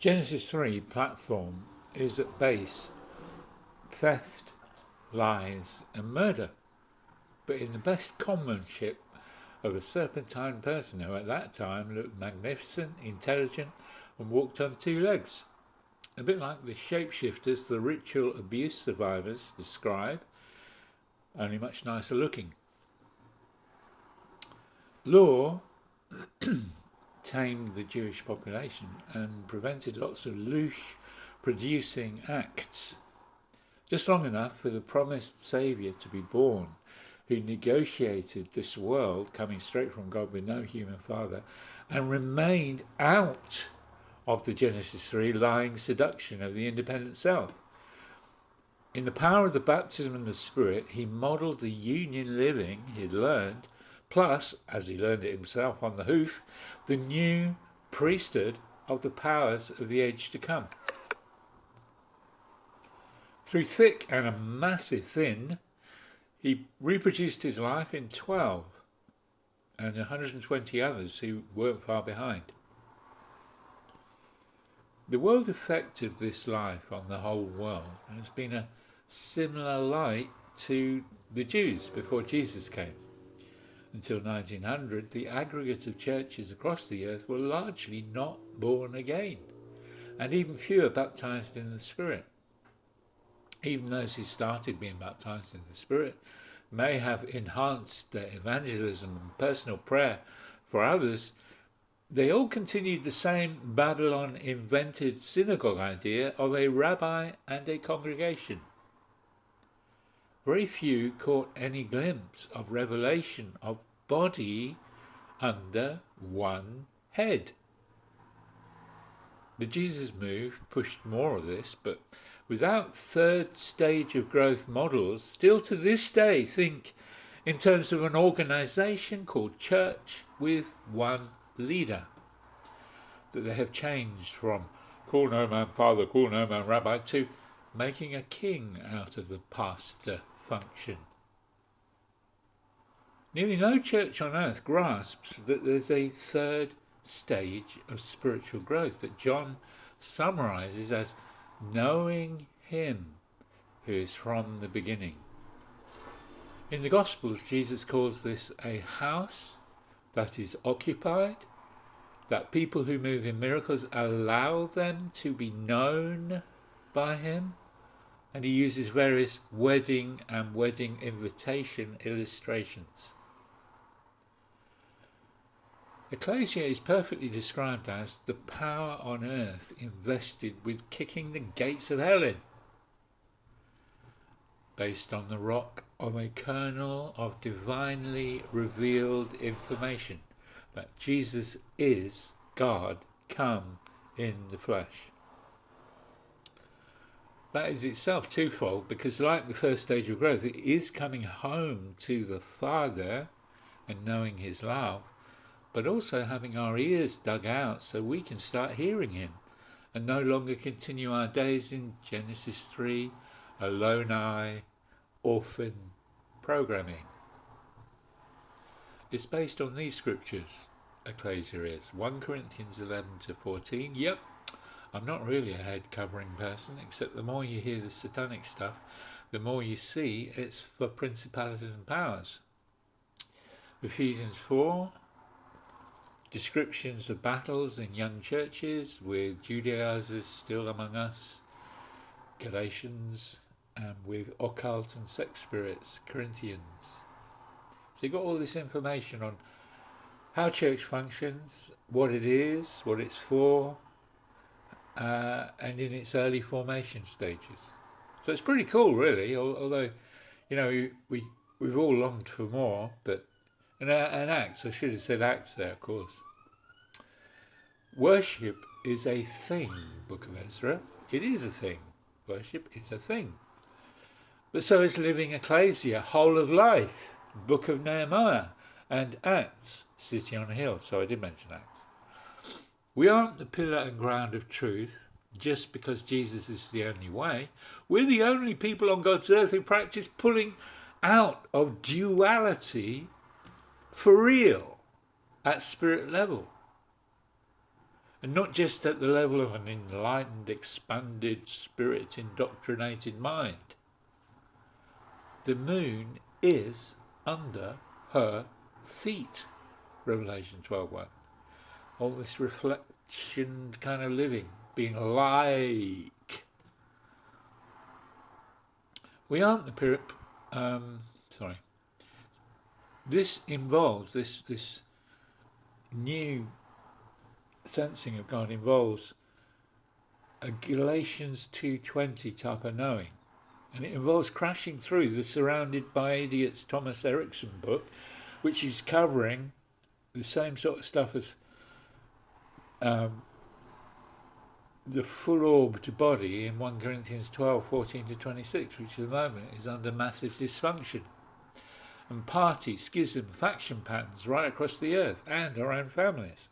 Genesis 3 platform is at base theft, lies, and murder, but in the best comradeship of a serpentine person who at that time looked magnificent, intelligent, and walked on two legs. A bit like the shapeshifters the ritual abuse survivors describe, only much nicer looking. Law tamed the Jewish population and prevented lots of louche producing acts, just long enough for the promised Saviour to be born, who negotiated this world coming straight from God with no human father and remained out of the Genesis 3 lying seduction of the independent self. In the power of the baptism of the Spirit, he modelled the union living he'd learned, plus, as he learned it himself on the hoof, the new priesthood of the powers of the age to come. Through thick and a massive thin, he reproduced his life in 12 and 120 others who weren't far behind. The world effect of this life on the whole world has been a similar light to the Jews before Jesus came. Until 1900, the aggregate of churches across the earth were largely not born again, and even fewer baptized in the Spirit. Even those who started being baptized in the Spirit may have enhanced their evangelism and personal prayer for others. They all continued the same Babylon-invented synagogue idea of a rabbi and a congregation. Very few caught any glimpse of revelation of body under one head. The Jesus move pushed more of this, but without third stage of growth models, still to this day think in terms of an organization called church with one leader. That they have changed from call no man father, call no man rabbi, to making a king out of the pastor function. Nearly no church on earth grasps that there's a third stage of spiritual growth that John summarizes as knowing him who is from the beginning. In the Gospels, Jesus calls this a house that is occupied, that people who move in miracles allow them to be known by him, and he uses various wedding and wedding invitation illustrations. Ecclesia is perfectly described as the power on earth invested with kicking the gates of hell in, based on the rock of a kernel of divinely revealed information that Jesus is God come in the flesh. That is itself twofold, because like the first stage of growth, it is coming home to the Father and knowing his love, but also having our ears dug out so we can start hearing him and no longer continue our days in Genesis 3, Aloni, orphan programming. It's based on these scriptures, Ecclesia is. 1 Corinthians 11 to 14. Yep, I'm not really a head covering person, except the more you hear the satanic stuff, the more you see it's for principalities and powers. Ephesians 4, descriptions of battles in young churches with Judaizers still among us. Galatians, and with occult and sex spirits, Corinthians. So you've got all this information on how church functions, what it is, what it's for, and in its early formation stages. So it's pretty cool, really, although, you know, we've all longed for more, but and Acts, I should have said Acts there, of course. Worship is a thing, Book of Ezra. It is a thing. Worship is a thing. But so is living ecclesia, whole of life, Book of Nehemiah, and Acts, City on a Hill. So I did mention Acts. We aren't the pillar and ground of truth just because Jesus is the only way. We're the only people on God's earth who practice pulling out of duality for real at spirit level. And not just at the level of an enlightened, expanded, spirit indoctrinated mind. The moon is under her feet, Revelation 12:1. All this reflection kind of living, being like. We aren't the This involves, this new sensing of God involves a Galatians 2:20 type of knowing. And it involves crashing through the Surrounded by Idiots Thomas Erickson book, which is covering the same sort of stuff as the full-orbed body in 1 Corinthians 12:14-26, which at the moment is under massive dysfunction. And party, schism, faction patterns right across the earth and our own families.